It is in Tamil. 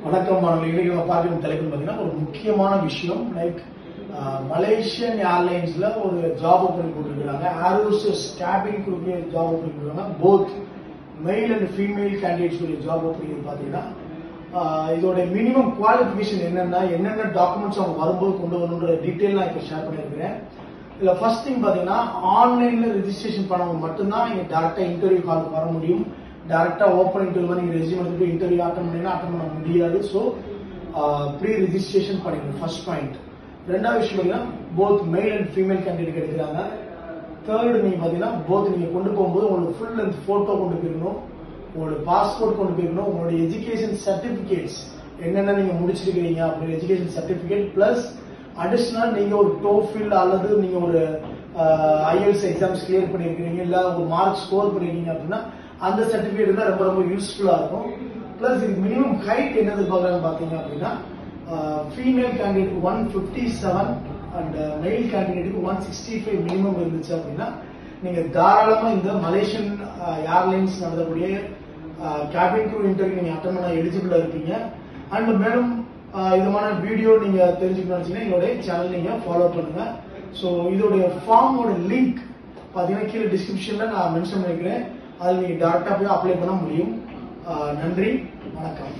வணக்கம் மாணவர்களே. இன்னைக்கு நம்ம பார்க்கும் தலைப்பு பார்த்தீங்கன்னா ஒரு முக்கியமான விஷயம். லைக் மலேசியன் ஏர்லைன்ஸ்ல ஒரு ஜாப் ஓப்பனிங் கொடுத்துருக்காங்க. ஏரோஸ்டஸ் கேபின் குரூப்ல ஜாப் ஓப்பனிங் கொடுத்துருக்காங்க. Both mail and female candidates job opening பார்த்தீங்கன்னா இதோட மினிமம் குவாலிஃபிகேஷன் என்னென்ன டாக்குமெண்ட்ஸ் அவங்க வரும்போது கொண்டு வரணுன்ற டீட்டெயில் நான் இப்போ ஷேர் பண்ணியிருக்கிறேன். இதுல ஃபர்ஸ்ட் திங் பாத்தீங்கன்னா ஆன்லைன்ல ரெஜிஸ்ட்ரேஷன் பண்ணவங்க மட்டும்தான் இங்க டேரக்டா இன்டர்வியூ காலுக்கு வர முடியும். டைரக்டா ஓப்பன் இன்டர்வியூ நீங்க ரெஸ்யூம் எடுத்து இன்டர்வியூ அட்டன் பண்ண முடியாது. ஸோ ப்ரீ ரெஜிஸ்ட்ரேஷன் பண்ணிக்கணும். First point. ரெண்டாவது விஷயம் பாத்தீங்கன்னா both mail and female candidate எடுக்கிறாங்க. தேர்டு நீங்க பாத்தீங்கன்னா போத் நீங்க கொண்டு போகும்போது உங்களுக்கு ஃபுல் லென்த் போட்டோ கொண்டு போயிருக்கணும், உங்களோட பாஸ்போர்ட் கொண்டு போயிருக்கணும், உங்களோட எஜுகேஷன் சர்டிபிகேட்ஸ் என்னென்ன நீங்க முடிச்சிருக்கீங்க அப்படி எஜுகேஷன் சர்டிபிகேட் பிளஸ் அடிஷனல் நீங்க ஒரு டோஃபில் அல்லது நீங்க ஒரு IELTS எக்ஸாம்ஸ் கிளியர் பண்ணிருக்கீங்க இல்ல ஒரு மார்க் ஸ்கோர் பண்ணிருக்கீங்க அப்படின்னா அந்த சர்டிபிகேட் தான் ரொம்ப ரொம்ப யூஸ்ஃபுல்லா இருக்கும். பிளஸ் இது மினிமம் ஹைட் என்ன எதிர்பார்க்கறாங்க பாத்தீங்க அப்படின்னா female candidate 157 and mail candidate 165 minimum இருந்துச்சு அப்படின்னா நீங்க தாராளமா இந்த மலேசியன் ஏர்லைன்ஸ் நடத்தக்கூடிய கேபின் க்ரூ இன்டர்வியூ நீங்க அட்டன் பண்ண எலிஜிபிளா இருப்பீங்க. அண்ட் மேலும் இதுமான வீடியோ நீங்க தெரிஞ்சுக்கணும் எங்களுடைய சேனல் நீங்க ஃபாலோ பண்ணுங்க. ஸோ இதோடைய ஃபார்மோட லிங்க் பாத்தீங்கன்னா கீழே டிஸ்கிரிப்ஷன்ல நான் மென்ஷன் பண்ணிக்கிறேன். அதில் நீங்க டைரக்டா போய் அப்ளை பண்ண முடியும். நன்றி, வணக்கம்.